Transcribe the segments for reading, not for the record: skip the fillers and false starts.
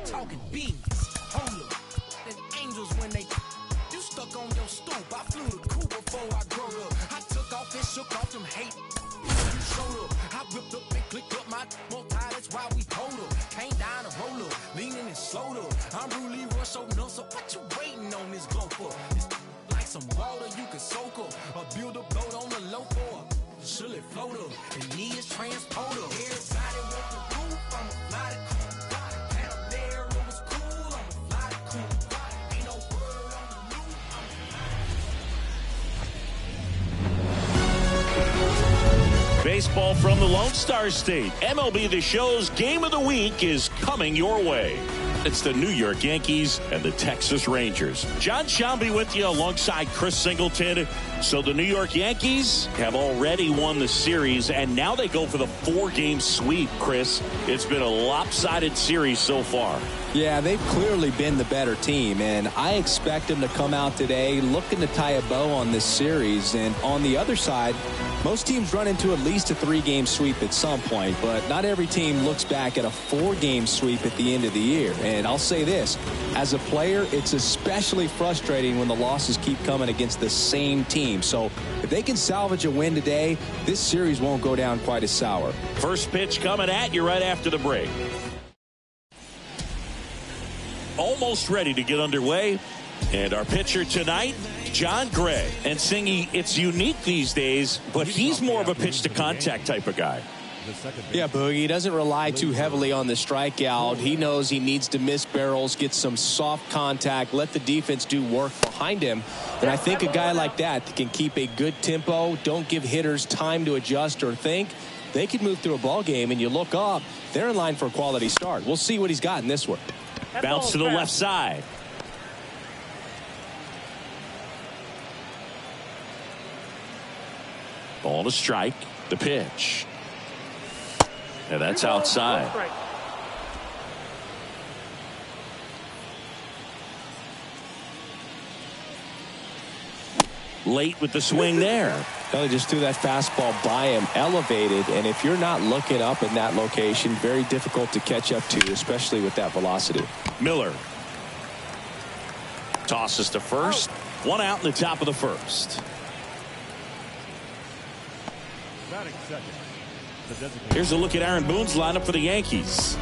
talking beans. Hold up. There's angels when they you stuck on your stoop. I flew the coop before I grew up. I took off and shook off them hate. You showed up. I ripped up and clicked up my more tie. That's why we hold up. Came down and roll up. Leaning and slowed up. I'm really rush so no. So what you waiting on this glow for? It's like some water you can soak up. Or build a boat on the low for. Should it float up? The knee is transporter. Everybody want the roof. I'ma fly the cool. Had up there, it was cool. I'ma fly the cool. Ain't no word on the roof. Baseball from the Lone Star State. MLB The Show's Game of the Week is coming your way. It's the New York Yankees and the Texas Rangers. John Shambi with you alongside Chris Singleton. So the New York Yankees have already won the series, and now they go for the 4-game sweep, Chris. It's been a lopsided series so far. Yeah, they've clearly been the better team, and I expect them to come out today looking to tie a bow on this series. And on the other side, most teams run into at least a 3-game sweep at some point, but not every team looks back at a 4-game sweep at the end of the year. And I'll say this, as a player, it's especially frustrating when the losses keep coming against the same team. So if they can salvage a win today, this series won't go down quite as sour. First pitch coming at you right after the break. Almost ready to get underway. And our pitcher tonight, John Gray. And Singy, it's unique these days, but he's more of a pitch-to-contact type of guy. Yeah, Boogie, he doesn't rely too heavily on the strikeout. He knows he needs to miss barrels, get some soft contact, let the defense do work behind him. And I think a guy like that can keep a good tempo, don't give hitters time to adjust or think, they can move through a ball game, and you look up, they're in line for a quality start. We'll see what he's got in this one. Bounce to the left side. Ball to strike. The pitch. And that's outside. Late with the swing there. They just threw that fastball by him, elevated, and if you're not looking up in that location, very difficult to catch up to, especially with that velocity. Miller tosses to first. One out in the top of the first. Here's a look at Aaron Boone's lineup for the Yankees.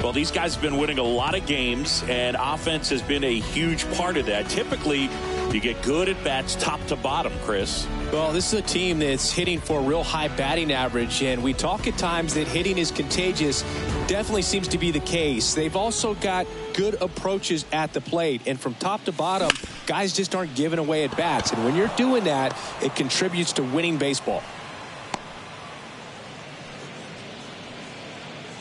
Well, these guys have been winning a lot of games, and offense has been a huge part of that. Typically, you get good at bats top to bottom, Chris. Well, this is a team that's hitting for a real high batting average, and we talk at times that hitting is contagious. Definitely seems to be the case. They've also got good approaches at the plate, and from top to bottom, guys just aren't giving away at bats. And when you're doing that, it contributes to winning baseball.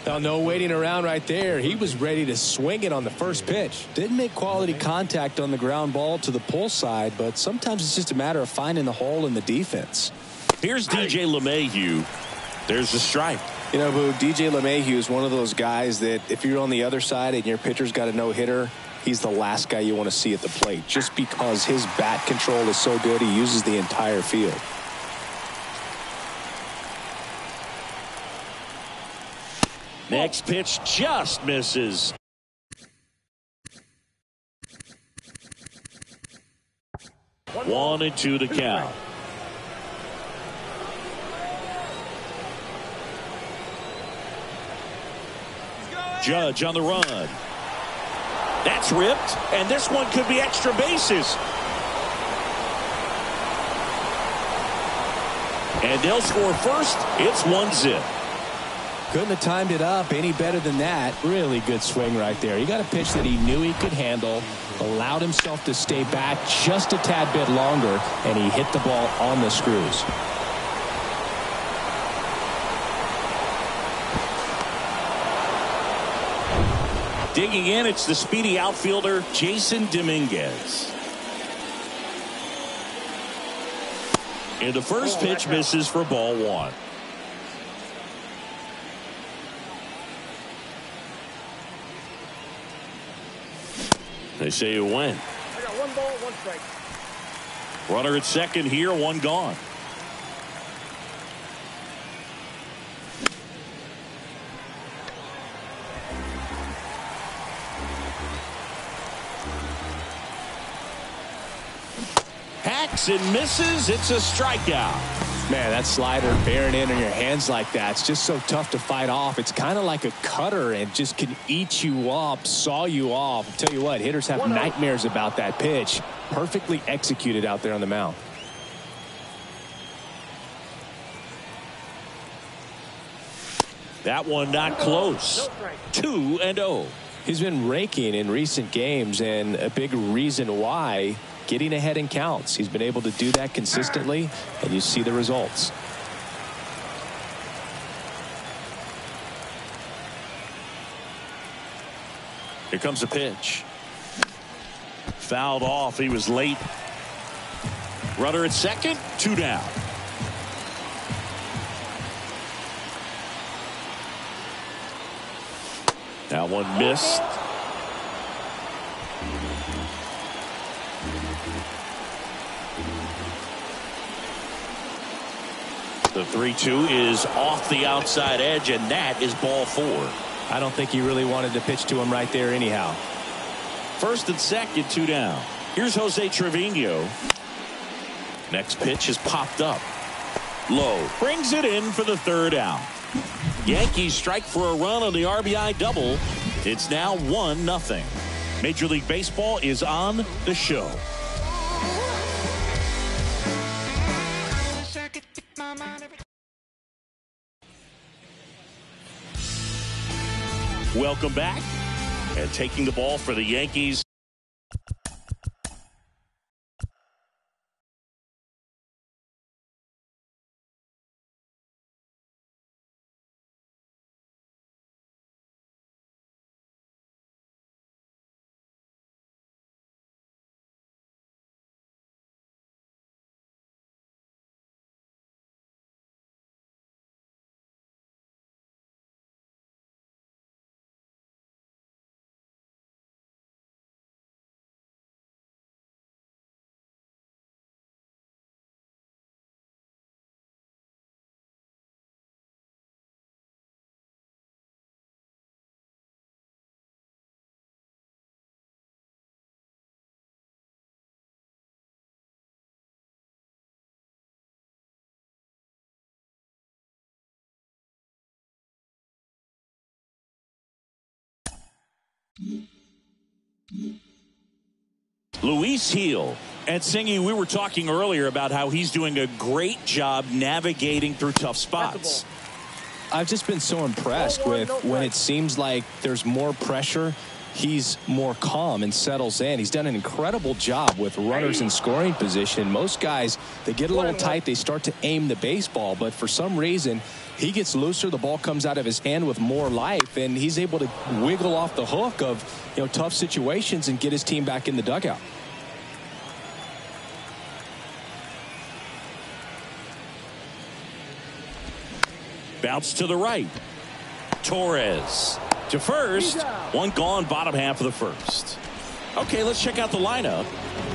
Now, no waiting around right there. He was ready to swing it on the first pitch. Didn't make quality contact on the ground ball to the pull side, but sometimes it's just a matter of finding the hole in the defense. Here's DJ LeMahieu. There's the strike. You know, Boo, DJ LeMahieu is one of those guys that if you're on the other side and your pitcher's got a no-hitter, he's the last guy you want to see at the plate just because his bat control is so good. He uses the entire field. Next pitch just misses. One and two to count. Judge on the run. That's ripped, and this one could be extra bases. And they'll score first. It's 1-0. Couldn't have timed it up any better than that. Really good swing right there. He got a pitch that he knew he could handle, allowed himself to stay back just a tad bit longer, and he hit the ball on the screws. Digging in, it's the speedy outfielder, Jason Dominguez. And the first pitch misses for ball one. They say you win. I got 1 ball, 1 strike. Runner at second here, one gone. attacks and misses. It's a strikeout. Man, that slider bearing in on your hands like that, it's just so tough to fight off. It's kind of like a cutter and just can eat you up, saw you off. I'll tell you what, hitters have nightmares about that pitch. Perfectly executed out there on the mound. That one not close. 2-0. He's been raking in recent games, and a big reason why, getting ahead in counts. He's been able to do that consistently, and you see the results. Here comes a pitch. Fouled off. He was late. Runner at second. 2 down. That one missed. The 3-2 is off the outside edge, and that is ball 4. I don't think he really wanted to pitch to him right there anyhow. First and second, 2 down. Here's Jose Trevino. Next pitch has popped up. Low. Brings it in for the 3rd out. Yankees strike for a run on the RBI double. It's now 1-0. Major League Baseball is on the show. Welcome back. And taking the ball for the Yankees. Luis Gil. And Singy, we were talking earlier about how he's doing a great job navigating through tough spots. I've just been so impressed with when it seems like there's more pressure, he's more calm and settles in. He's done an incredible job with runners in scoring position. Most guys, they get a little tight, they start to aim the baseball, but for some reason he gets looser, the ball comes out of his hand with more life, and he's able to wiggle off the hook of tough situations and get his team back in the dugout. Bounce to the right. Torres to first. One gone, bottom half of the first. Okay, let's check out the lineup.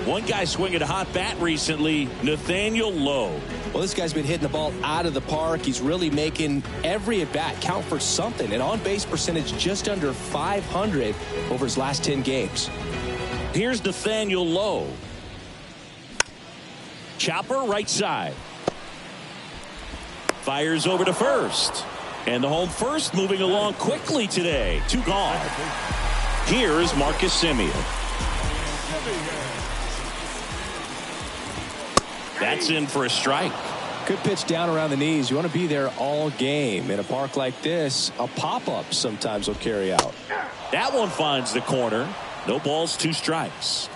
One guy swinging a hot bat recently, Nathaniel Lowe. Well, this guy's been hitting the ball out of the park. He's really making every at-bat count for something. An on-base percentage just under 500 over his last 10 games. Here's Nathaniel Lowe. Chopper right side. Fires over to first. And the home first moving along quickly today. 2 gone. Here's Marcus Semien. That's in for a strike. Good pitch down around the knees. You want to be there all game. In a park like this, a pop-up sometimes will carry out. That one finds the corner. No balls, 2 strikes.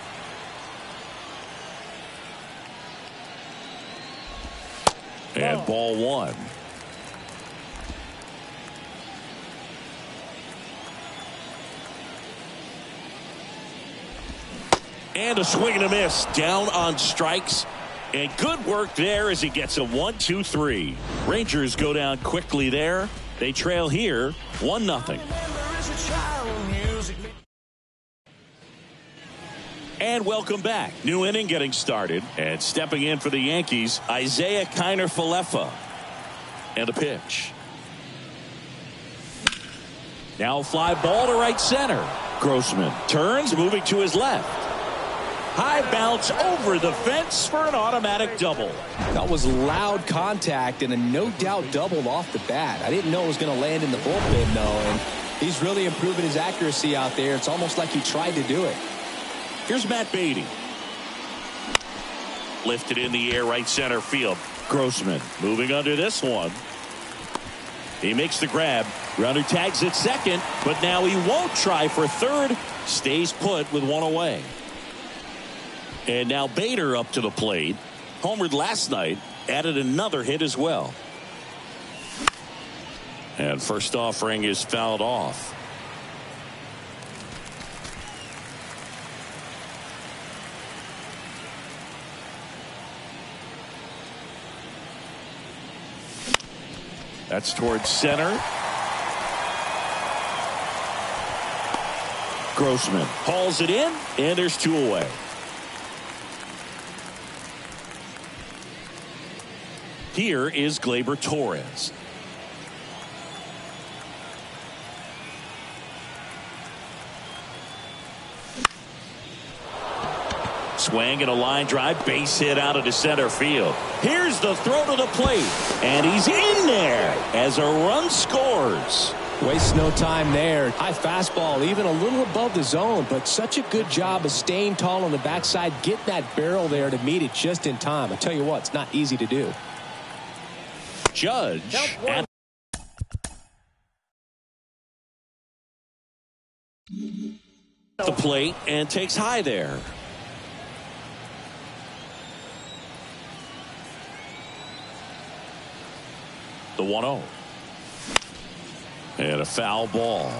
And ball 1. And a swing and a miss down on strikes. And good work there as he gets a 1-2-3. Rangers go down quickly there. They trail here 1-0. And welcome back. New inning getting started. And stepping in for the Yankees, Isaiah Kiner-Falefa. And a pitch. Now a fly ball to right center. Grossman turns, moving to his left. High bounce over the fence for an automatic double. That was loud contact and a no-doubt double off the bat. I didn't know it was going to land in the bullpen, though, and he's really improving his accuracy out there. It's almost like he tried to do it. Here's Matt Beatty. Lifted in the air, right center field. Grossman moving under this one. He makes the grab. Runner tags at second, but now he won't try for third. Stays put with one away. And now Bader up to the plate. Homered last night. Added another hit as well. And first offering is fouled off. That's towards center. Grossman hauls it in, and there's two away. Here is Gleyber Torres. Swing and a line drive, base hit out of the center field. Here's the throw to the plate, and he's in there as a run scores. Wastes no time there. High fastball, even a little above the zone, but such a good job of staying tall on the backside, getting that barrel there to meet it just in time. I tell you what, it's not easy to do. Judge at the plate and takes high there. The 1-0. And a foul ball.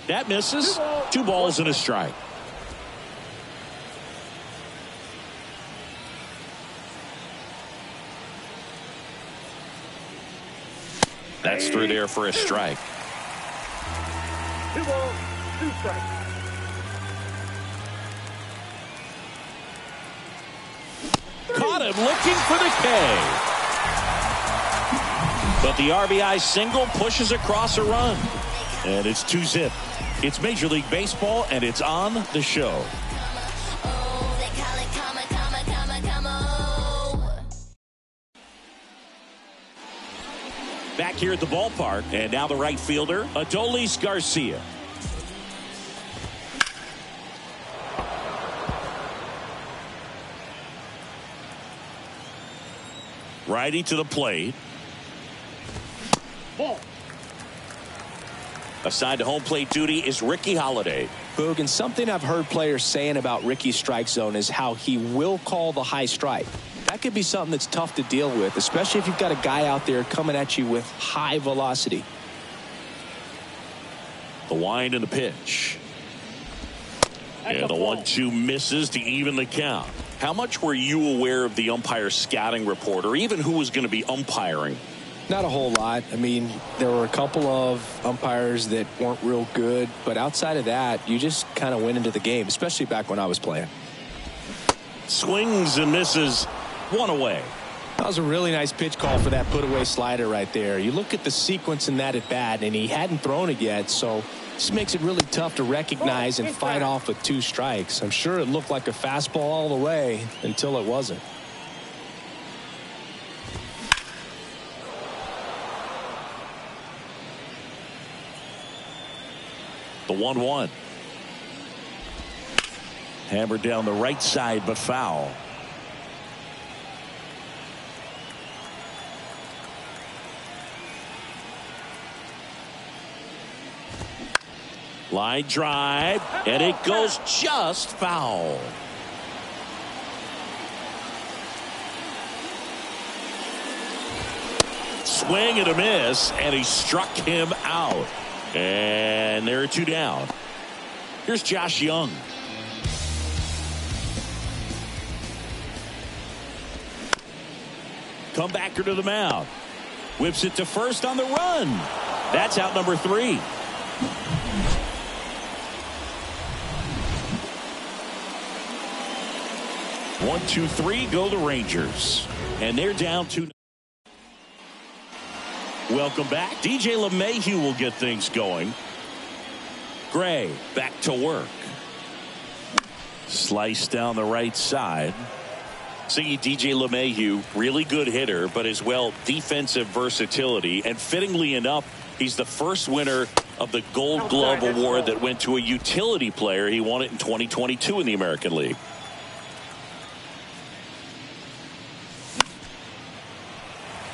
That misses. 2 balls and a strike. That's through there for a strike. 2 balls, 2 strikes. Caught him looking for the K. But the RBI single pushes across a run. And it's 2-zip. It's Major League Baseball, and it's on the show. Back here at the ballpark, and now the right fielder, Adolis Garcia. Righty to the plate. Ball. Assigned to home plate duty is Ricky Holiday. Boog, and something I've heard players saying about Ricky's strike zone is how he will call the high strike. That could be something that's tough to deal with, especially if you've got a guy out there coming at you with high velocity. The wind and the pitch. And the 1-2 misses to even the count. How much were you aware of the umpire scouting report, or even who was going to be umpiring? Not a whole lot. I mean, there were a couple of umpires that weren't real good, but outside of that, you just kind of went into the game, especially back when I was playing. Swings and misses. 1 away. That was a really nice pitch call for that put-away slider right there. You look at the sequence in that at-bat, and he hadn't thrown it yet, so this makes it really tough to recognize and fight off with 2 strikes. I'm sure it looked like a fastball all the way until it wasn't. The 1-1. Hammered down the right side, but foul. Line drive, and it goes just foul. Swing and a miss, and he struck him out. And there are 2 down. Here's Josh Young. Comebacker to the mound. Whips it to first on the run. That's out number 3. One, two, three, go the Rangers. And they're down 2. Welcome back. DJ LeMahieu will get things going. Gray back to work. Slice down the right side. See, DJ LeMahieu, really good hitter, but as well defensive versatility. And fittingly enough, he's the first winner of the Gold Glove Award that went to a utility player. He won it in 2022 in the American League.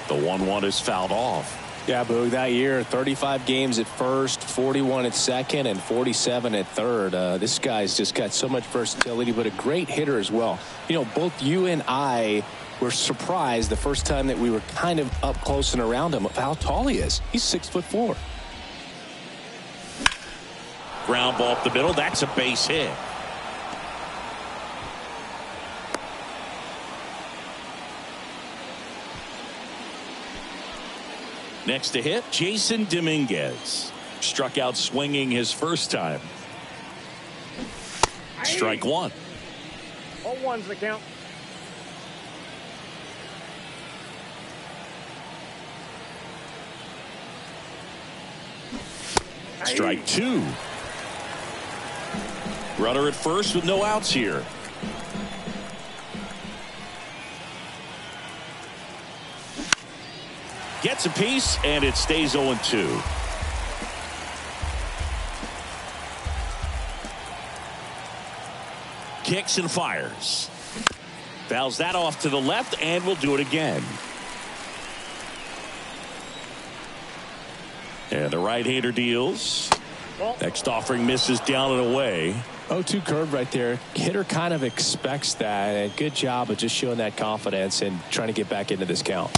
The 1-1 is fouled off. Yeah, Boog, that year, 35 games at first, 41 at second, and 47 at third. This guy's just got so much versatility, but a great hitter as well. You know, both you and I were surprised the first time that we were kind of up close and around him of how tall he is. He's 6'4". Ground ball up the middle. That's a base hit. Next to hit, Jason Dominguez. Struck out swinging his first time. Strike one. 0-1's the count. Strike two. Runner at first with no outs here. Gets a piece, and it stays 0-2. Kicks and fires. Fouls that off to the left, and will do it again. And the right-hander deals. Next offering misses down and away. 0-2 curve right there. Hitter kind of expects that, and good job of just showing that confidence and trying to get back into this count.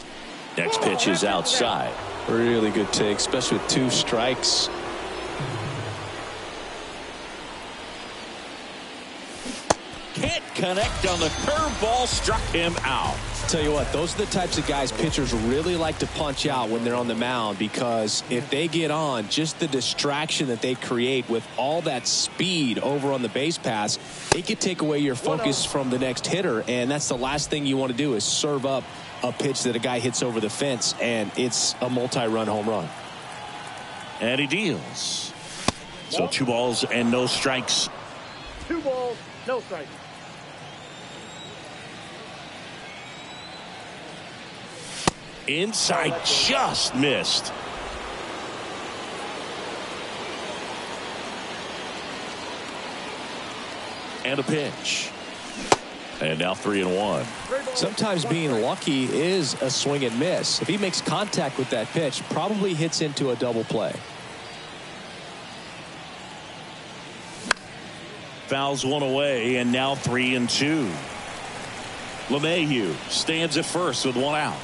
Next pitch is outside. Really good take, especially with 2 strikes. Can't connect on the curveball, struck him out. Tell you what, those are the types of guys pitchers really like to punch out when they're on the mound, because if they get on, just the distraction that they create with all that speed over on the base pass, it could take away your focus from the next hitter, and that's the last thing you want to do is serve up a pitch that a guy hits over the fence, and it's a multi-run home run. And he deals. So 2 balls and no strikes. 2 balls, no strikes. Inside, just missed. And a pitch. And now 3-1. Sometimes being lucky is a swing and miss. If he makes contact with that pitch, probably hits into a double play. Fouls one away, and now 3-2. LeMahieu stands at first with 1 out.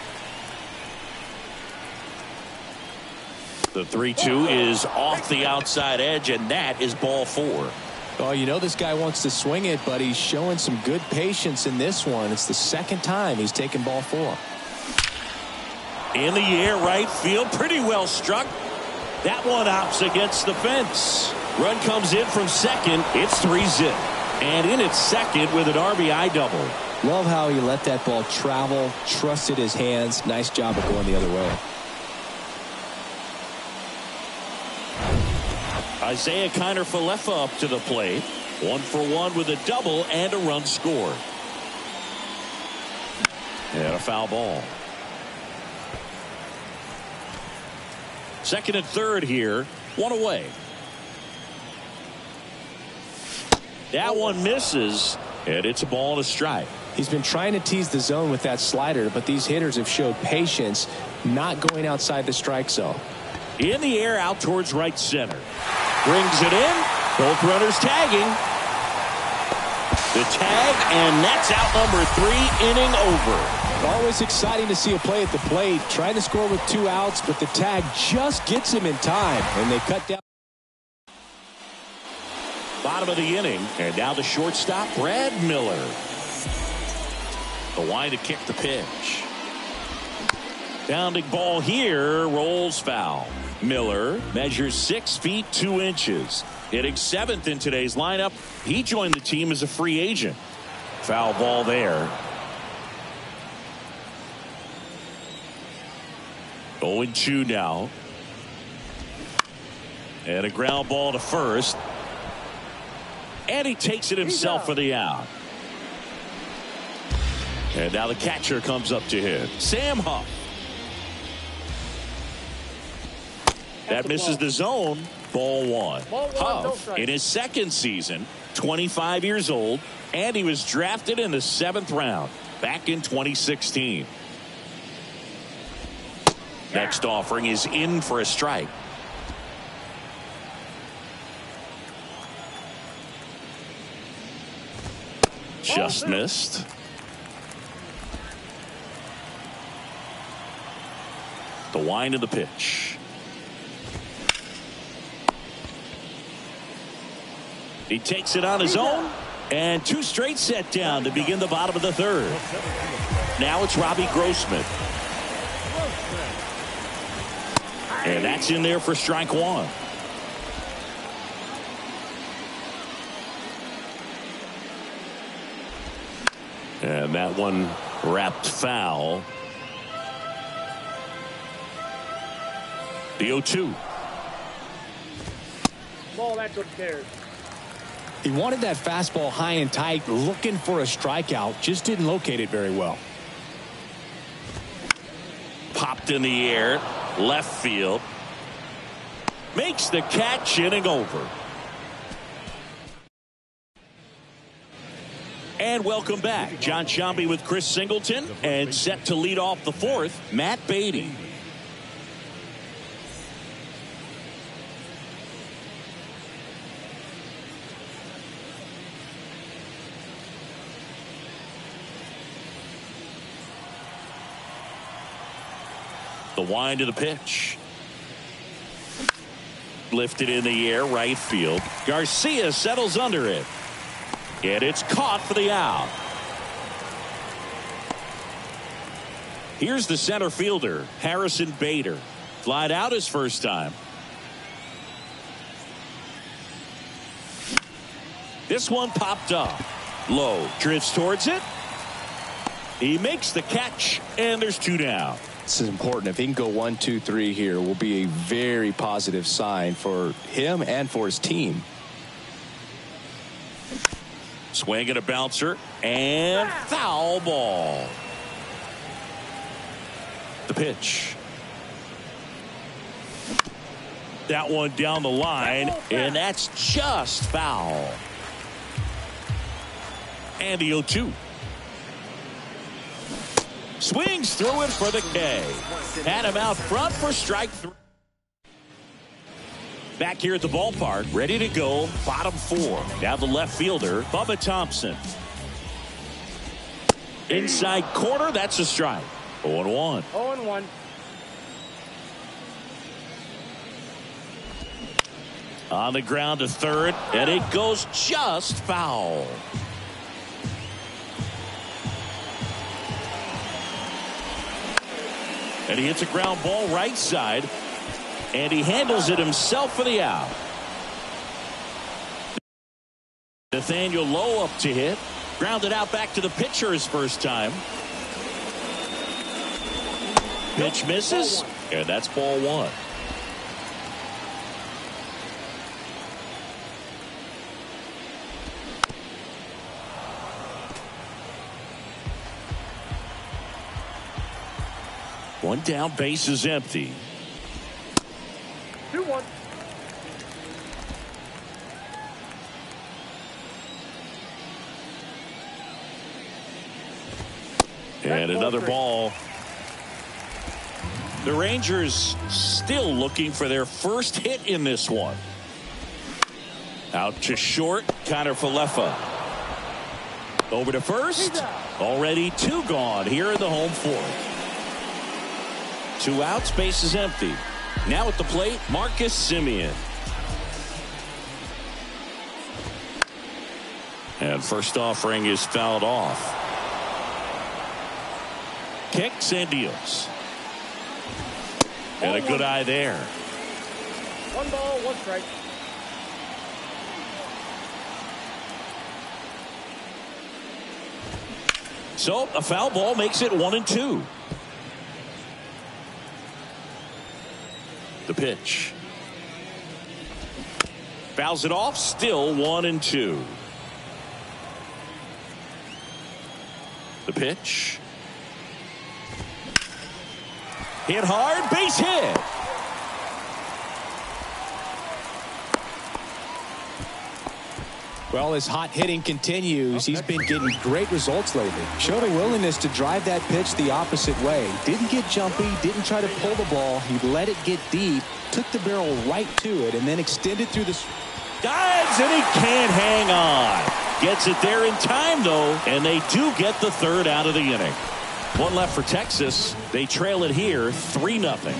The 3-2 is off the outside edge, and that is ball 4. Oh, you know this guy wants to swing it, but he's showing some good patience in this one. It's the second time he's taken ball 4. In the air, right field, pretty well struck. That one opts against the fence. Run comes in from second. It's 3-0. And in at second with an RBI double. Love how he let that ball travel, trusted his hands. Nice job of going the other way. Isaiah Kiner-Falefa up to the plate. 1 for 1 with a double and a run scored. And a foul ball. Second and third here. 1 away. That one misses, and it's a ball and a strike. He's been trying to tease the zone with that slider, but these hitters have showed patience, not going outside the strike zone. In the air, out towards right center. Brings it in. Both runners tagging. The tag, and that's out number 3, inning over. Always exciting to see a play at the plate. Trying to score with 2 outs, but the tag just gets him in time, and they cut down. Bottom of the inning, and now the shortstop, Brad Miller. The line to kick the pitch. Bounding ball here, rolls foul. Miller measures 6 feet 2 inches. Hitting 7th in today's lineup. He joined the team as a free agent. Foul ball there. 0-2 now. And a ground ball to first. And he takes it himself for the out. And now the catcher comes up to hit. Sam Huff. That misses the zone. Ball one. Huff, in his second season, 25 years old, and he was drafted in the 7th round back in 2016. Next offering is in for a strike. Just missed. The wind of the pitch. He takes it on his own, and 2 straight set down to begin the bottom of the 3rd. Now it's Robbie Grossman. And that's in there for strike 1. And that one wrapped foul. The 0-2. Ball, that's what cares. He wanted that fastball high and tight, looking for a strikeout. Just didn't locate it very well. Popped in the air. Left field. Makes the catch, inning over. And welcome back. John Sciambi with Chris Singleton. And set to lead off the 4th, Matt Beatty. The wind of the pitch. Lifted in the air, right field. Garcia settles under it. And it's caught for the out. Here's the center fielder, Harrison Bader. Flied out his first time. This one popped up. Low, drifts towards it. He makes the catch, and there's 2 down. This is important. If he can go 1, 2, 3 here, will be a very positive sign for him and for his team. Swing and a bouncer, and foul ball. The pitch. That one down the line, and that's just foul. And the 0-2. Swings through it for the K. Had him out front for strike 3. Back here at the ballpark, ready to go, bottom 4. Now the left fielder, Bubba Thompson. Inside corner, that's a strike. 0-1. 0-1. On the ground to 3rd, and it goes just foul. And he hits a ground ball right side, and he handles it himself for the out. Nathaniel Lowe up to hit. Grounded out back to the pitcher his first time. Pitch misses, and that's ball 1. One down, base is empty. 2-1. And another ball. The Rangers still looking for their first hit in this one. Out to short, Connor Falefa. Over to first. Already 2 gone here in the home 4th. 2 outs, base is empty. Now at the plate, Marcus Semien. And first offering is fouled off. Kicks and deals. And a good eye there. 1 ball, 1 strike. So a foul ball makes it 1-2. The pitch. Fouls it off. Still 1-2. The pitch. Hit hard. Base hit. Well, his hot hitting continues. He's been getting great results lately. Showed a willingness to drive that pitch the opposite way. Didn't get jumpy, didn't try to pull the ball. He let it get deep, took the barrel right to it, and then extended through the... Dives, and he can't hang on. Gets it there in time, though, and they do get the third out of the inning. One left for Texas. They trail it here 3-0.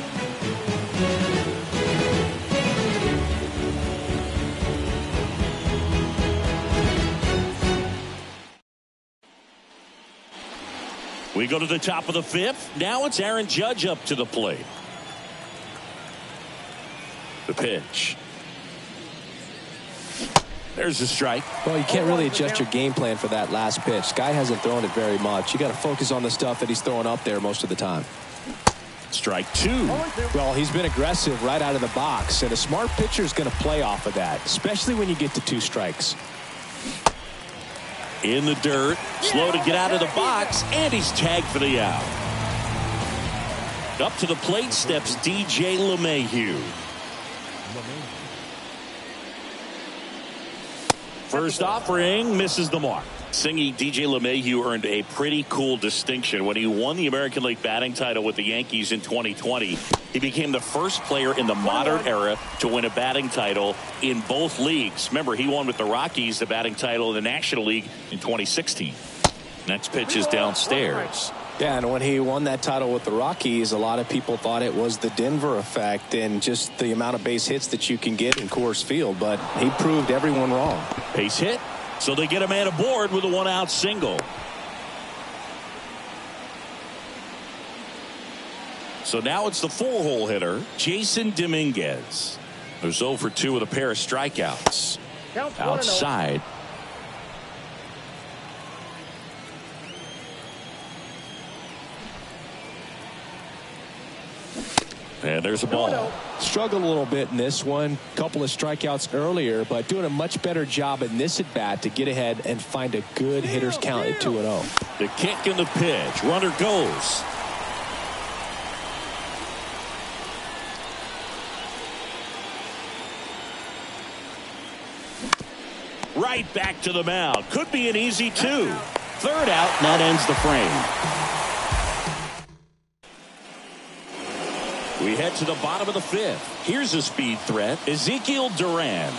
We go to the top of the fifth. Now it's Aaron Judge up to the plate. The pitch. There's a strike. Well, you can't really adjust your game plan for that last pitch. Guy hasn't thrown it very much. You got to focus on the stuff that he's throwing up there most of the time. Strike two. Well, he's been aggressive right out of the box, and a smart pitcher is going to play off of that, especially when you get to 2 strikes. In the dirt, slow to get out of the box, and he's tagged for the out. Up to the plate steps DJ LeMahieu. First offering misses the mark. Singy, DJ LeMahieu earned a pretty cool distinction when he won the American League batting title with the Yankees in 2020. He became the first player in the modern era to win a batting title in both leagues. Remember, he won with the Rockies the batting title in the National League in 2016. Next pitch is downstairs. Yeah, and when he won that title with the Rockies, a lot of people thought it was the Denver effect and just the amount of base hits that you can get in Coors Field, but he proved everyone wrong. Base hit, so they get a man aboard with a 1-out single. So now it's the 4-hole hitter, Jason Dominguez. There's 0 for 2 with a pair of strikeouts. Outside. And there's a ball. Struggled a little bit in this one. Couple of strikeouts earlier, but doing a much better job in this at bat to get ahead and find a good hitter's count at 2-0. The kick and the pitch. Runner goes. Right back to the mound. Could be an easy 2. Third out, and that ends the frame. We head to the bottom of the 5th. Here's a speed threat, Ezekiel Duran.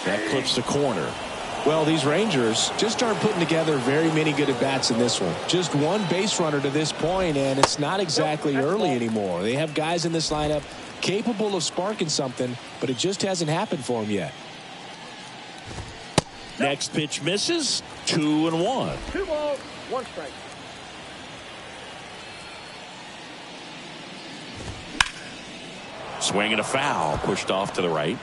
That clips the corner. Well, these Rangers just aren't putting together very many good at-bats in this one. Just one base runner to this point, and it's not exactly early anymore. They have guys in this lineup capable of sparking something, but it just hasn't happened for them yet. Next pitch misses. 2-1. 2 balls, 1 strike. Swing and a foul, pushed off to the right.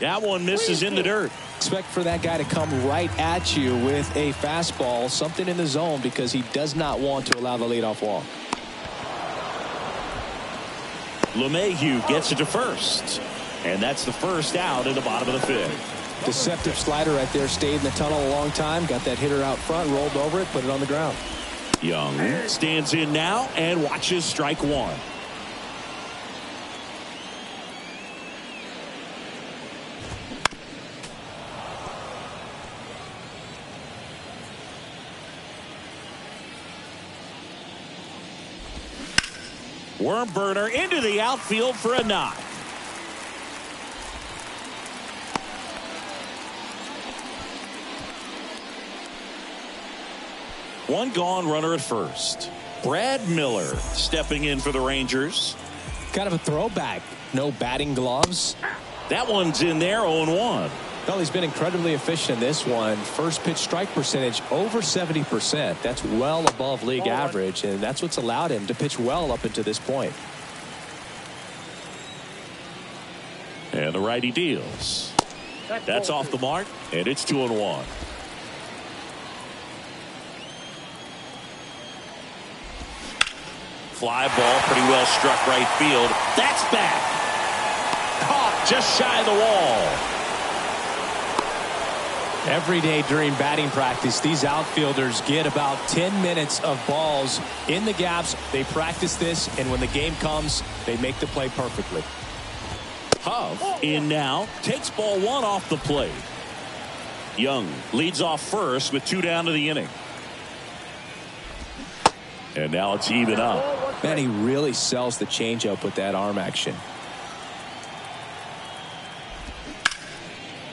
That one misses in the dirt. Expect for that guy to come right at you with a fastball, something in the zone, because he does not want to allow the leadoff walk. LeMahieu gets it to first, and that's the first out in the bottom of the 5th. Deceptive slider right there, stayed in the tunnel a long time, got that hitter out front, rolled over it, put it on the ground. Young stands in now and watches strike 1. Worm burner into the outfield for a knock. One gone, runner at first. Brad Miller stepping in for the Rangers. Kind of a throwback. No batting gloves. That one's in there, 0-1. Well, he's been incredibly efficient in this one. First pitch strike percentage over 70%. That's well above league average, and that's what's allowed him to pitch well up until this point. And the righty deals. That's off the mark, and it's 2-1. Fly ball, pretty well struck right field. That's back. Caught just shy of the wall. Every day during batting practice, these outfielders get about 10 minutes of balls in the gaps. They practice this, and when the game comes, they make the play perfectly. Huff in now, takes ball one off the plate. Young leads off first with 2 down to the inning. And now it's even up. Man, he really sells the changeup with that arm action.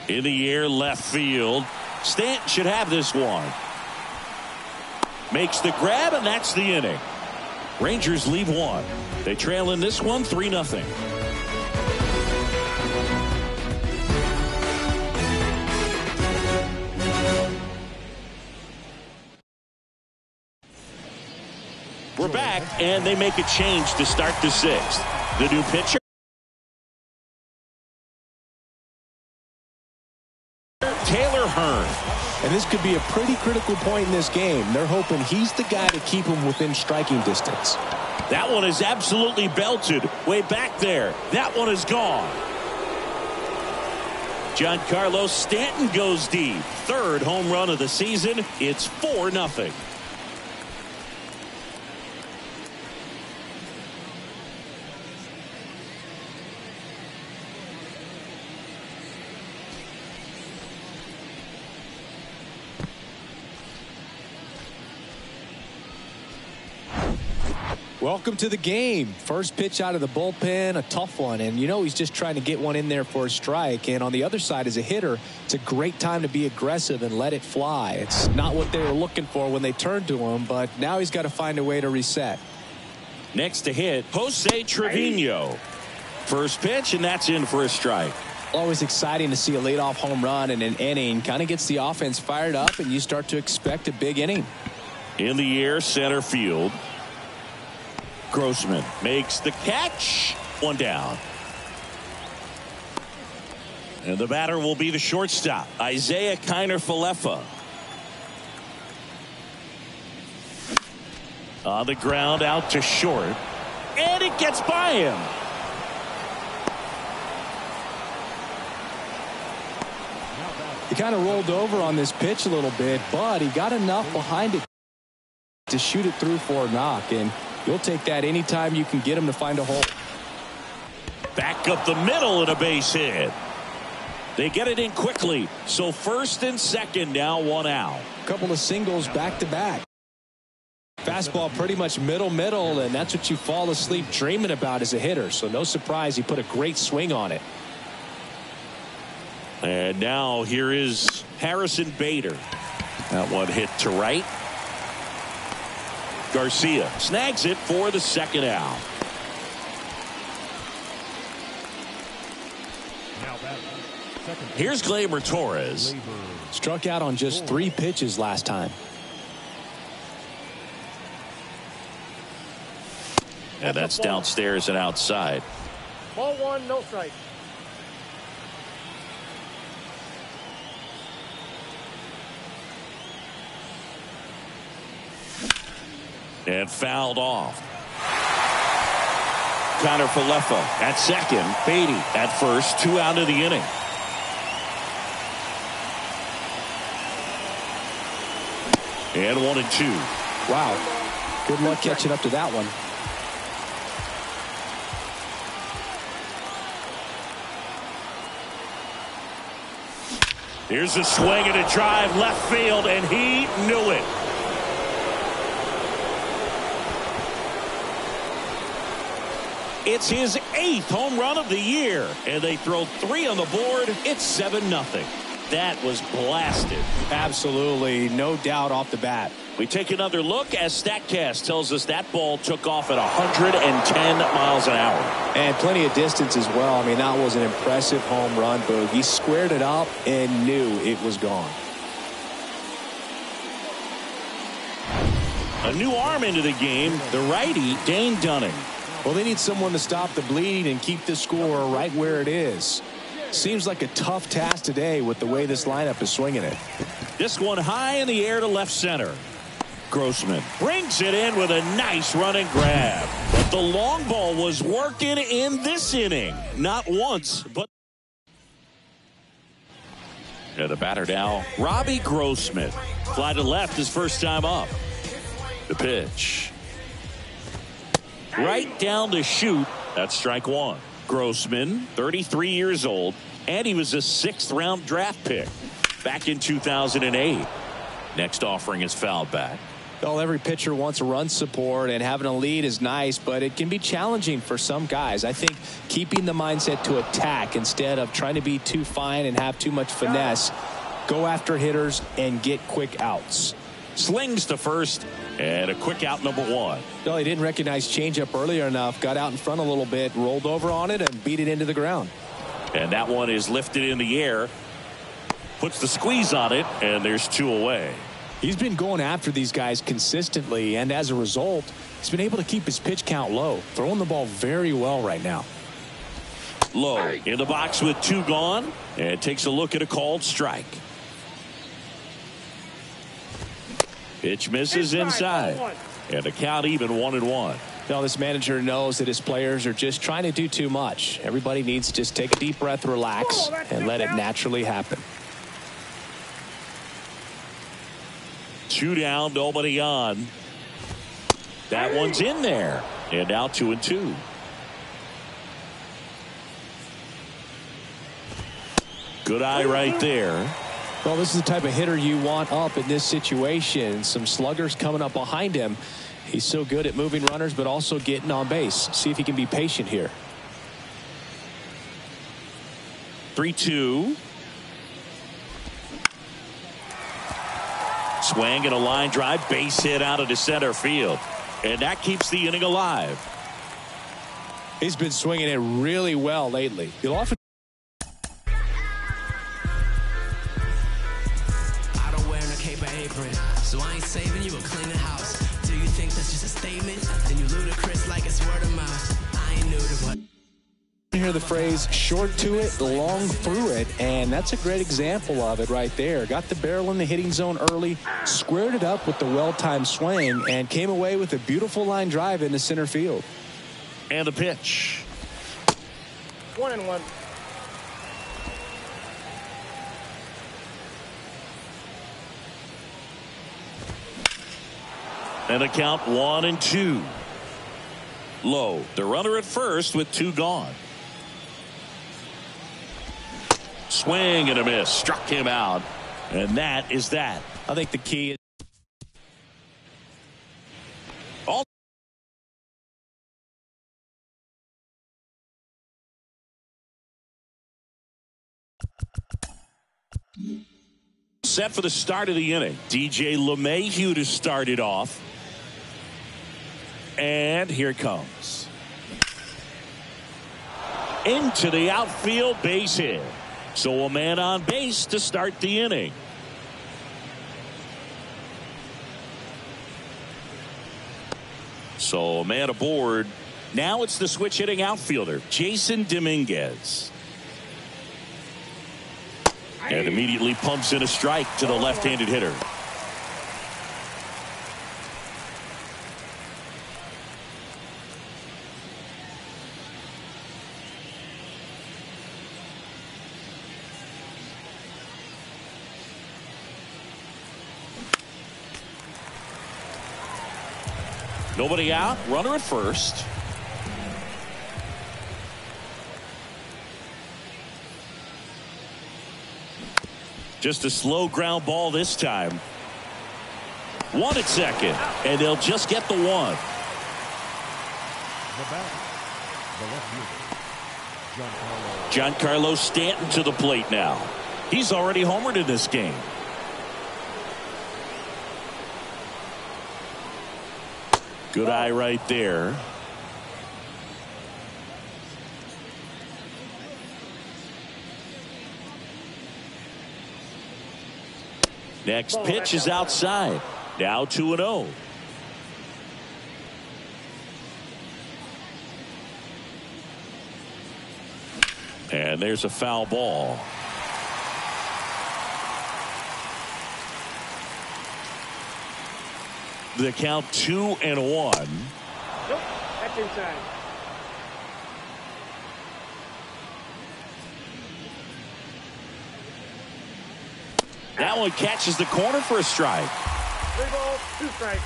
In the air, left field. Stanton should have this one. Makes the grab, and that's the inning. Rangers leave one. They trail in this one 3-0. We're back, and they make a change to start the 6th. The new pitcher, Taylor Hearn. And this could be a pretty critical point in this game. They're hoping he's the guy to keep him within striking distance. That one is absolutely belted way back there. That one is gone. Giancarlo Stanton goes deep. 3rd home run of the season. It's 4-0. Welcome to the game. First pitch out of the bullpen, a tough one. And you know he's just trying to get one in there for a strike. And on the other side, as a hitter, it's a great time to be aggressive and let it fly. It's not what they were looking for when they turned to him, but now he's got to find a way to reset. Next to hit, Jose Trevino. First pitch, and that's in for a strike. Always exciting to see a leadoff home run in an inning. Kind of gets the offense fired up, and you start to expect a big inning. In the air, center field. Grossman makes the catch. 1 down. And the batter will be the shortstop, Isaiah Kiner-Falefa. On the ground, out to short. And it gets by him. He kind of rolled over on this pitch a little bit, but he got enough behind it to shoot it through for a knock. And you'll take that anytime you can get him to find a hole. Back up the middle and a base hit. They get it in quickly. So 1st and 2nd now, 1 out. Couple of singles back to back. Fastball pretty much middle, and that's what you fall asleep dreaming about as a hitter. So no surprise he put a great swing on it. And now here is Harrison Bader. That one hit to right. Garcia snags it for the 2nd out. Here's Gleyber Torres. Struck out on just 3 pitches last time. And that's downstairs and outside. Ball 1, no strike. And fouled off. Kiner-Falefa at second. Beatty at first. 2 out of the inning. And 1 and 2. Wow. Good luck catching up to that one. Here's a swing and a drive left field, and he knew it. It's his 8th home run of the year, and they throw 3 on the board. It's 7-0. That was blasted. Absolutely, no doubt off the bat. We take another look as StatCast tells us that ball took off at 110 miles an hour. And plenty of distance as well. I mean, that was an impressive home run, Boog. He squared it up and knew it was gone. A new arm into the game, the righty, Dane Dunning. Well, they need someone to stop the bleeding and keep the score right where it is. Seems like a tough task today with the way this lineup is swinging it. This one high in the air to left center. Grossman brings it in with a nice run and grab. But the long ball was working in this inning. Not once, but... And the batter now, Robbie Grossman. Fly to left his first time up. The pitch. Right down the chute. That's strike one. Grossman, 33 years old, and he was a 6th-round draft pick back in 2008. Next offering is fouled back. Well, every pitcher wants run support, and having a lead is nice, but it can be challenging for some guys. I think keeping the mindset to attack instead of trying to be too fine and have too much finesse, go after hitters and get quick outs. Slings to first, and a quick out number one. No, he didn't recognize changeup earlier enough, got out in front a little bit, rolled over on it, and beat it into the ground. And that one is lifted in the air. Puts the squeeze on it, and there's 2 away. He's been going after these guys consistently, and as a result, he's been able to keep his pitch count low, throwing the ball very well right now. Low in the box with 2 gone, and takes a look at a called strike. Pitch misses inside, and the count even 1-1. Now, this manager knows that his players are just trying to do too much. Everybody needs to just take a deep breath, relax, and let it naturally happen. 2 down, nobody on. That one's in there, and now 2-2. Good eye right there. Well, this is the type of hitter you want up in this situation. Some sluggers coming up behind him. He's so good at moving runners, but also getting on base. See if he can be patient here. 3-2. Swing and a line drive, base hit out of the center field. And that keeps the inning alive. He's been swinging it really well lately. He'll often... I don't wear a cape or apron, so I ain't saving you or clean the house. Do you think that's just a statement? Then you ludicrous like it's word of mouth. I ain't new to what... You hear the phrase short to it, long through it, and that's a great example of it right there. Got the barrel in the hitting zone early, squared it up with the well-timed swing, and came away with a beautiful line drive into center field. And the pitch. 1-1. And the count 1-2. Low, the runner at first with 2 gone. Swing and a miss, struck him out, and that is that. I think the key is all set for the start of the inning. DJ LeMahieu to start it off, and here it comes into the outfield, base hit. So a man on base to start the inning. So a man aboard. Now it's the switch hitting outfielder, Jason Dominguez. And immediately pumps in a strike to the left-handed hitter. Nobody out, runner at first. Just a slow ground ball this time. 1 at second, and they'll just get the 1. Giancarlo Stanton to the plate now. He's already homered in this game. Good eye right there. Next pitch is outside. Now 2-0. And there's a foul ball. The count 2-1. Nope, that's inside. That one catches the corner for a strike. 3 balls, 2 strikes.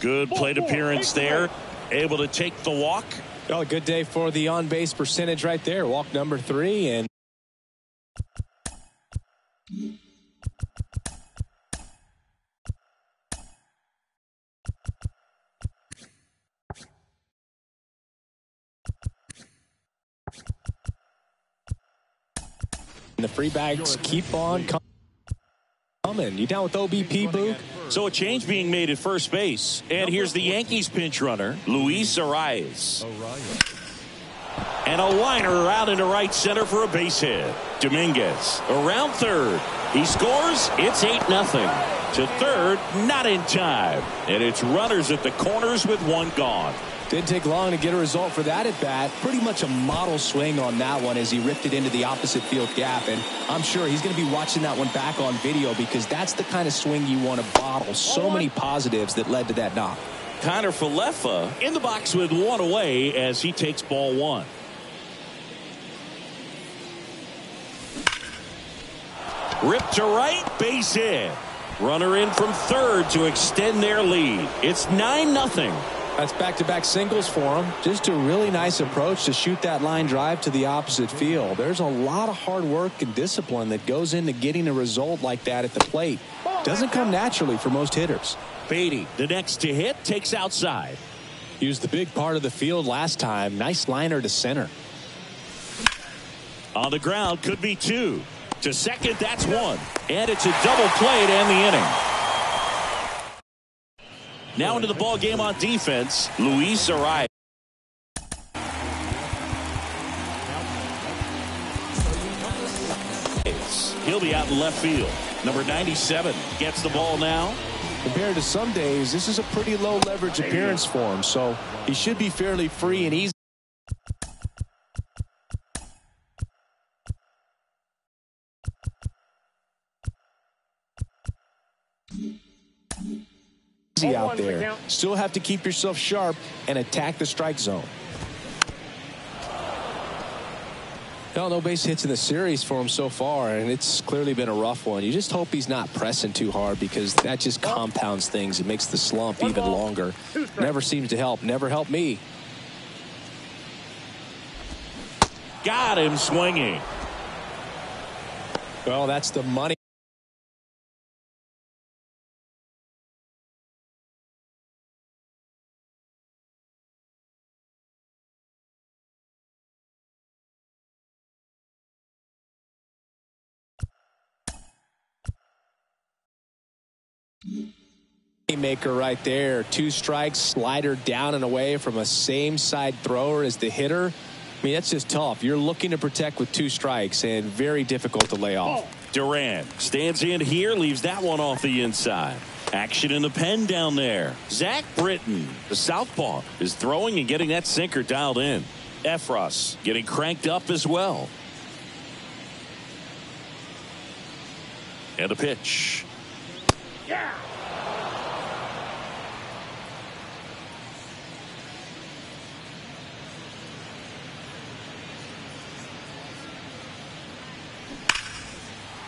Good plate appearance there. Able to take the walk. Oh, good day for the on-base percentage right there. Walk number 3 and the free bags keep on coming. You down with OBP, Boog? So a change being made at first base. And here's the Yankees pinch runner, Luis Arias. And a liner out into right center for a base hit. Dominguez around third. He scores. It's 8-0. To third, not in time. And it's runners at the corners with 1 gone. Didn't take long to get a result for that at bat. Pretty much a model swing on that one as he ripped it into the opposite field gap. And I'm sure he's going to be watching that one back on video because that's the kind of swing you want to bottle. So many positives that led to that knock. Connor Falefa in the box with 1 away as he takes ball 1. Ripped to right, base hit. Runner in from third to extend their lead. It's 9-0. That's back-to-back singles for him. Just a really nice approach to shoot that line drive to the opposite field. There's a lot of hard work and discipline that goes into getting a result like that at the plate. Doesn't come naturally for most hitters. Beatty, the next to hit, takes outside. Used the big part of the field last time. Nice liner to center. On the ground, could be 2. To second, that's 1. And it's a double play to end the inning. Now into the ball game on defense, Luis Arias. He'll be out in left field. Number 97 gets the ball now. Compared to some days, this is a pretty low leverage appearance for him, so he should be fairly free and easy. Out there. Still have to keep yourself sharp and attack the strike zone. No base hits in the series for him so far, and it's clearly been a rough one. You just hope he's not pressing too hard because that just compounds things. It makes the slump even longer. Never seems to help. Never helped me. Got him swinging. Well, that's the money. Maker right there. 2 strikes, slider down and away from a same side thrower as the hitter. I mean, that's just tough. You're looking to protect with 2 strikes and very difficult to lay off. Duran stands in here, leaves that one off the inside. Action in the pen down there. Zach Britton, the southpaw, is throwing and getting that sinker dialed in. Efros getting cranked up as well. And a pitch. Yeah.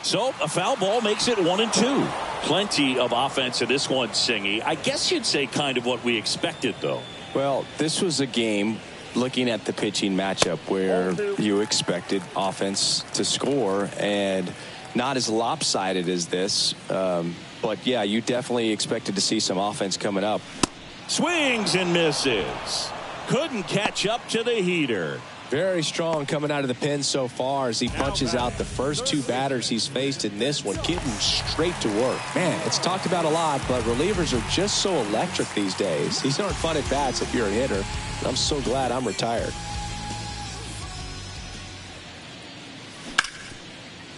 So a foul ball makes it 1-2. Plenty of offense in this one, Singy. I guess you'd say kind of what we expected, though. Well, this was a game, looking at the pitching matchup, where you expected offense to score, and not as lopsided as this. But, yeah, you definitely expected to see some offense coming up. Swings and misses. Couldn't catch up to the heater. Very strong coming out of the pen so far as he punches out the first 2 batters he's faced in this one, getting straight to work. Man, it's talked about a lot, but relievers are just so electric these days. These aren't fun at bats if you're a hitter. I'm so glad I'm retired.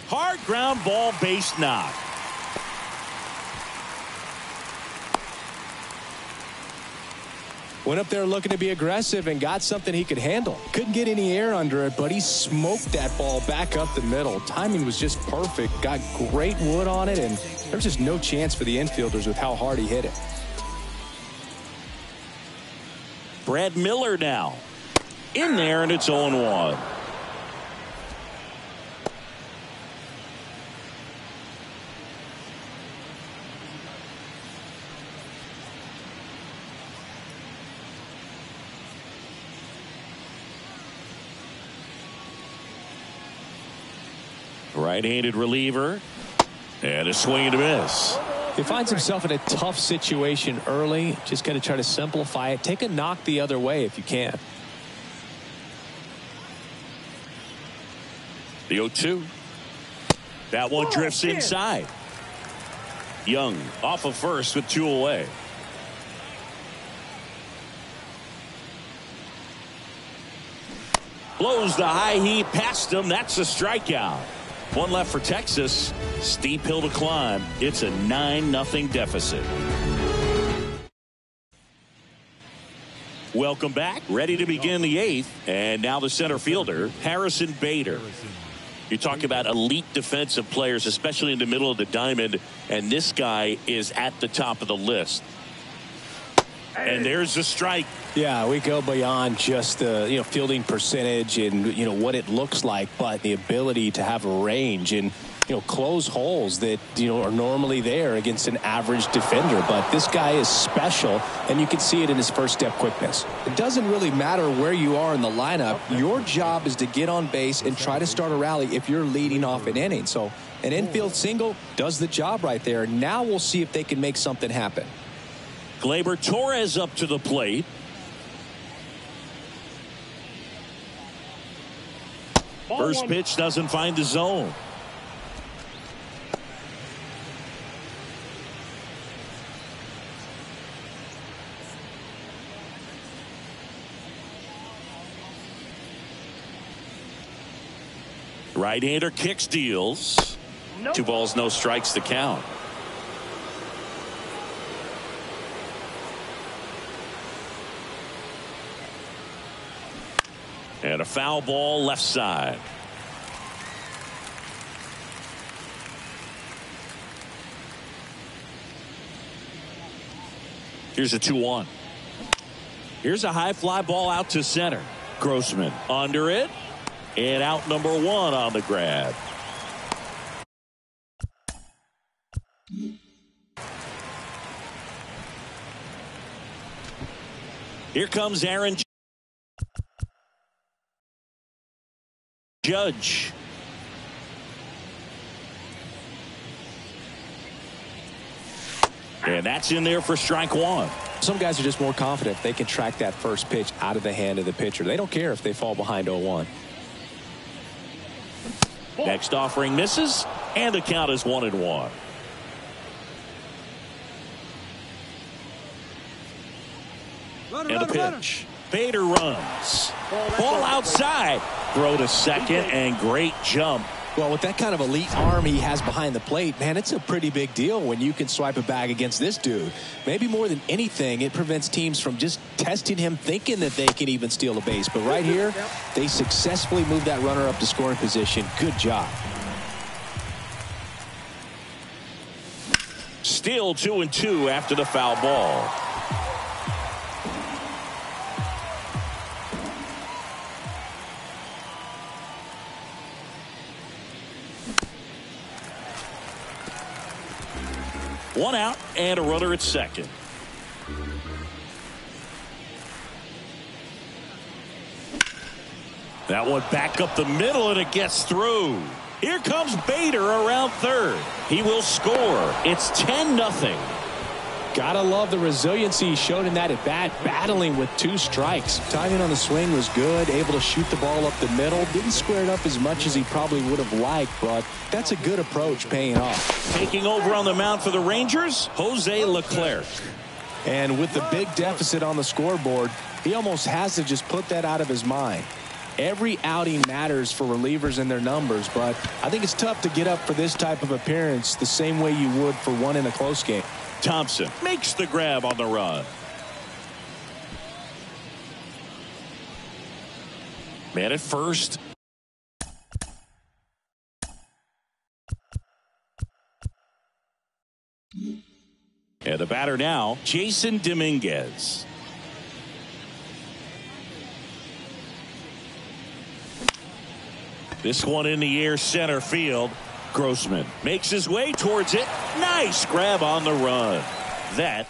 Hard ground ball, base knock. Went up there looking to be aggressive and got something he could handle. Couldn't get any air under it, but he smoked that ball back up the middle. Timing was just perfect. Got great wood on it, and there's just no chance for the infielders with how hard he hit it. Brad Miller now in there, and it's 0-1. Right-handed reliever, and a swing and a miss. He finds himself in a tough situation early. Just got to try to simplify it. Take a knock the other way if you can. The 0-2. That one drifts inside. Young off of first with 2 away. Blows the high heat past him. That's a strikeout. One left for Texas. Steep hill to climb. It's a 9-0 deficit. Welcome back. Ready to begin the 8th. And now the center fielder, Harrison Bader. You talk about elite defensive players, especially in the middle of the diamond. And this guy is at the top of the list. And there's the strike. Yeah, we go beyond just the fielding percentage and what it looks like, but the ability to have range and close holes that are normally there against an average defender. But this guy is special, and you can see it in his first step quickness. It doesn't really matter where you are in the lineup. Your job is to get on base and try to start a rally if you're leading off an inning. So an infield single does the job right there. Now we'll see if they can make something happen. Gleyber Torres up to the plate. First pitch doesn't find the zone. Right-hander kicks, deals. Nope. 2 balls, no strikes to count. And a foul ball left side. Here's a 2-1. Here's a high fly ball out to center. Grossman under it. And out number 1 on the grab. Here comes Aaron Judge. And that's in there for strike 1. Some guys are just more confident if they can track that first pitch out of the hand of the pitcher. They don't care if they fall behind 0-1. Next offering misses, and the count is 1-1. And the pitch. Bader runs. Ball outside. Throw to second, and great jump. Well, with that kind of elite arm he has behind the plate, man, it's a pretty big deal when you can swipe a bag against this dude. Maybe more than anything, it prevents teams from just testing him, thinking that they can even steal a base. But right here, they successfully moved that runner up to scoring position. Good job. Still 2-2 after the foul ball. One out and a runner at second. That one back up the middle, and it gets through. Here comes Bader around third. He will score. It's 10-0. Gotta love the resiliency he showed in that at bat, battling with 2 strikes. Timing on the swing was good, able to shoot the ball up the middle. Didn't square it up as much as he probably would have liked, but that's a good approach paying off. Taking over on the mound for the Rangers, Jose Leclerc. And with the big deficit on the scoreboard, he almost has to just put that out of his mind. Every outing matters for relievers and their numbers, but I think it's tough to get up for this type of appearance the same way you would for one in a close game. Thompson makes the grab on the run. Man at first. And the batter now, Jason Dominguez. This one in the air, center field. Grossman makes his way towards it. Nice grab on the run. That.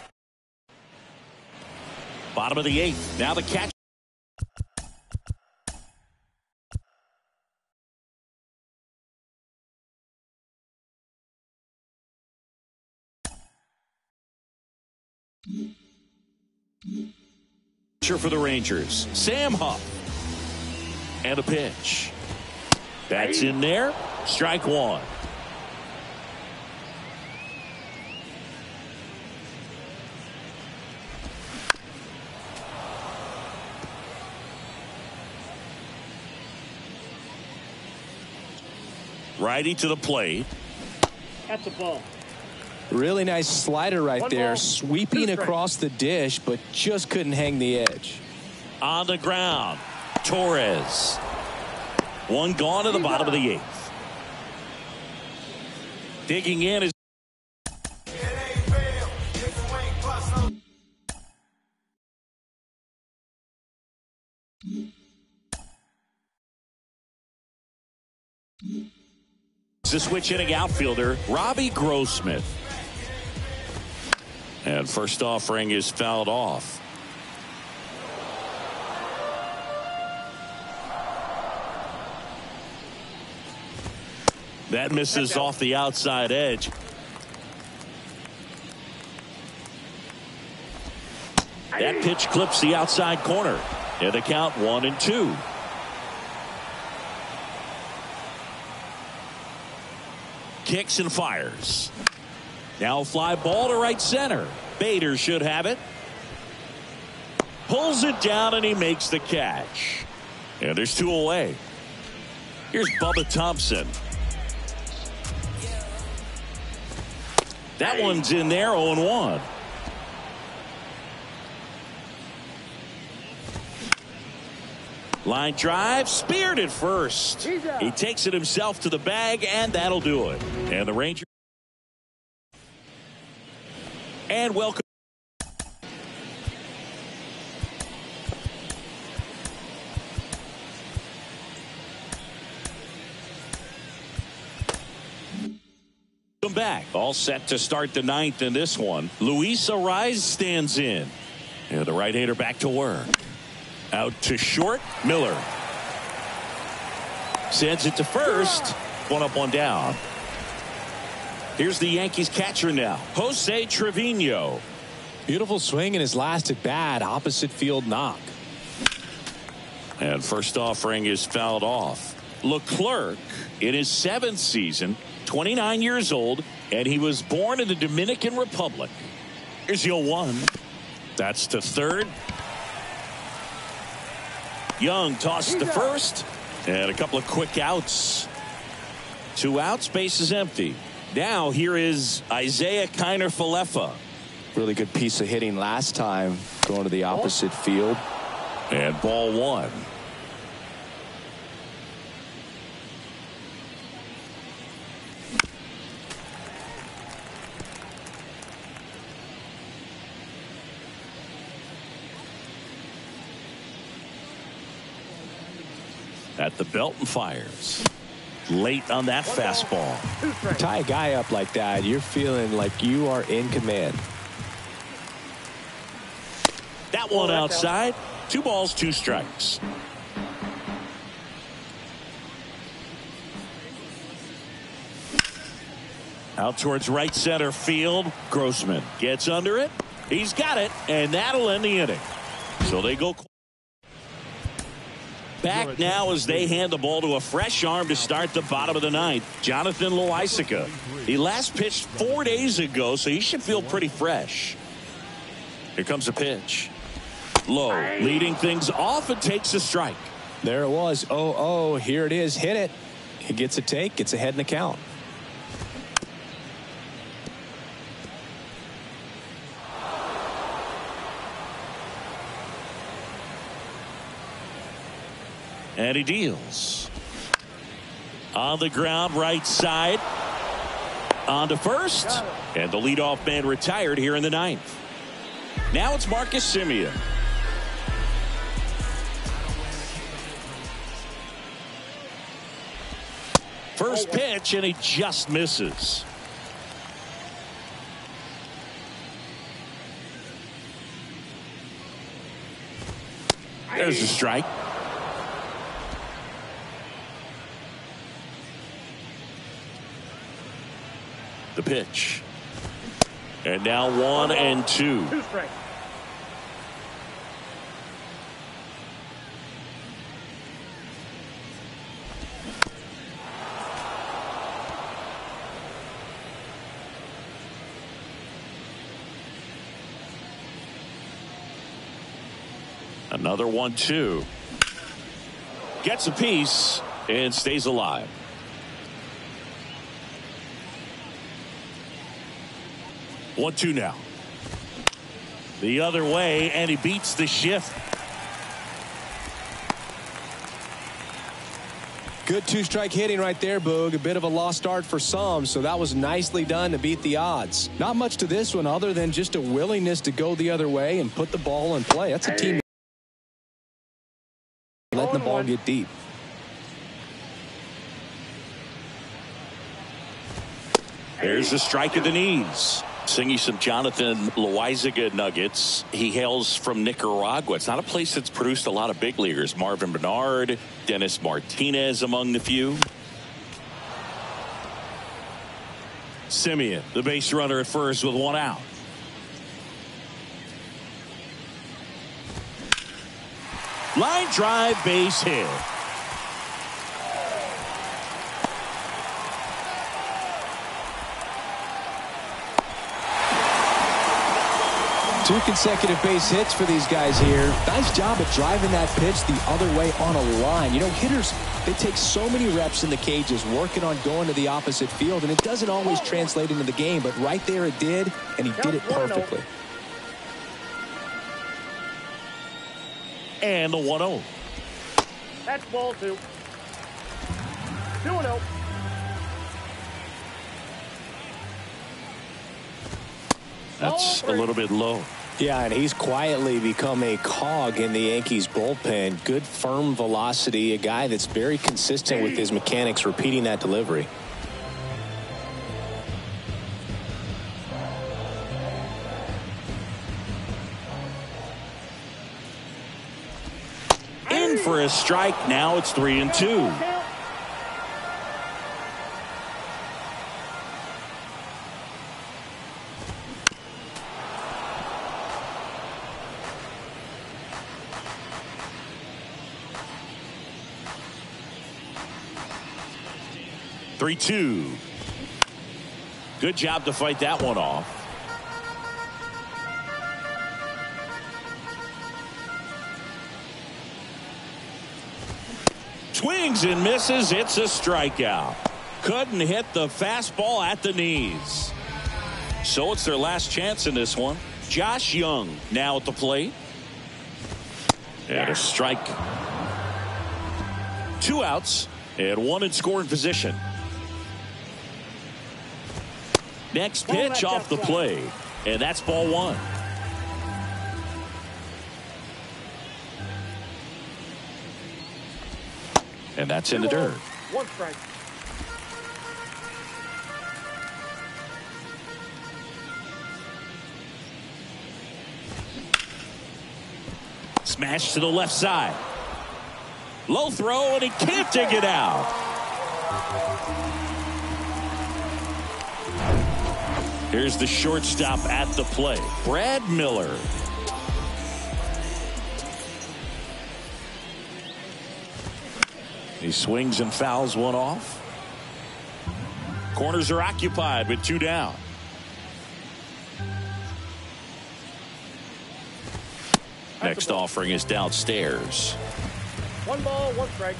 Bottom of the 8th. Now the catch. For the Rangers, Sam Huff. And a pitch. That's in there. Strike one. Righty to the plate. That's a ball. Really nice slider right One there, ball, sweeping across the dish, but just couldn't hang the edge. On the ground, Torres. One gone to the bottom of the 8th. Digging in is the switch hitting outfielder, Robbie Grossman. And first offering is fouled off. That misses off the outside edge. That pitch clips the outside corner. And the count 1-2. Kicks and fires. Now fly ball to right center. Bader should have it. Pulls it down and he makes the catch. And there's 2 away. Here's Bubba Thompson. That one's in there, 0-1. Line drive, speared at first. He takes it himself to the bag, and that'll do it. And the Rangers. And welcome. Back. All set to start the 9th in this one. Luis Ariz stands in. And the right-hander back to work. Out to short. Miller sends it to first. One up, one down. Here's the Yankees catcher now, Jose Trevino. Beautiful swing in his last at bat. Opposite field knock. And first offering is fouled off. Leclerc in his 7th season, 29 years old, and he was born in the Dominican Republic. Here's the 0-1. That's to third. Young tosses to first. And a couple of quick outs. 2 outs, base is empty. Now here is Isaiah Kiner-Falefa. Really good piece of hitting last time, going to the opposite field. And ball 1. At the belt and fires. Late on that fastball. Tie a guy up like that, you're feeling like you are in command. That one outside. 2 balls, 2 strikes. Out towards right center field. Grossman gets under it. He's got it, and that'll end the inning. So they go back now as they hand the ball to a fresh arm to start the bottom of the 9th. Jonathan Loaisiga. He last pitched 4 days ago, so he should feel pretty fresh. Here comes a pitch. Low, leading things off and takes a strike. There it was. 0-0. Here it is. Hit it. He gets a take. Gets ahead in the count. And he deals. On the ground, right side. On to first. And the leadoff man retired here in the ninth. Now it's Marcus Semien. First pitch, and he just misses. There's a strike. The pitch. And now 1-2. 2 strikes. Another 1-2. Gets a piece and stays alive. One, two now. The other way, and he beats the shift. Good 2-strike hitting right there, Boog. A bit of a lost start for some, so that was nicely done to beat the odds. Not much to this one other than just a willingness to go the other way and put the ball in play. That's a team letting the ball get deep. There's the strike at the knees. Singing some Jonathan Loaizaga nuggets. He hails from Nicaragua. It's not a place that's produced a lot of big leaguers. Marvin Bernard, Dennis Martinez among the few. Semien, the base runner at first with one out. Line drive, base hit. Two consecutive base hits for these guys here. Nice job of driving that pitch the other way on a line. You know, hitters, they take so many reps in the cages working on going to the opposite field, and it doesn't always translate into the game, but right there it did, and he did it perfectly. And the 1-0. That's ball 2. 2-0. That's a little bit low. Yeah, and he's quietly become a cog in the Yankees bullpen. Good firm velocity, a guy that's very consistent with his mechanics, repeating that delivery. In for a strike. Now it's 3-2. Good job to fight that one off. Swings and misses. It's a strikeout. Couldn't hit the fastball at the knees. So it's their last chance in this one. Josh Young now at the plate. And a strike. 2 outs and 1 in scoring position. Next pitch off the plate, and that's ball 1. And that's in the dirt. 1 strike. Smash to the left side. Low throw, and he can't dig it out. Here's the shortstop at the plate, Brad Miller. He swings and fouls one off. Corners are occupied with 2 down. Next offering is downstairs. 1 ball, 1 strike.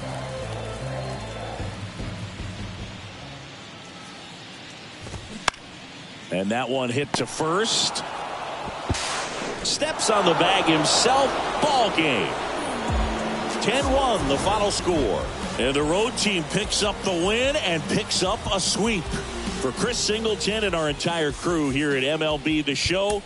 And that one hit to first. Steps on the bag himself. Ball game. 10-1 the final score. And the road team picks up the win and picks up a sweep. For Chris Singleton and our entire crew here at MLB The Show,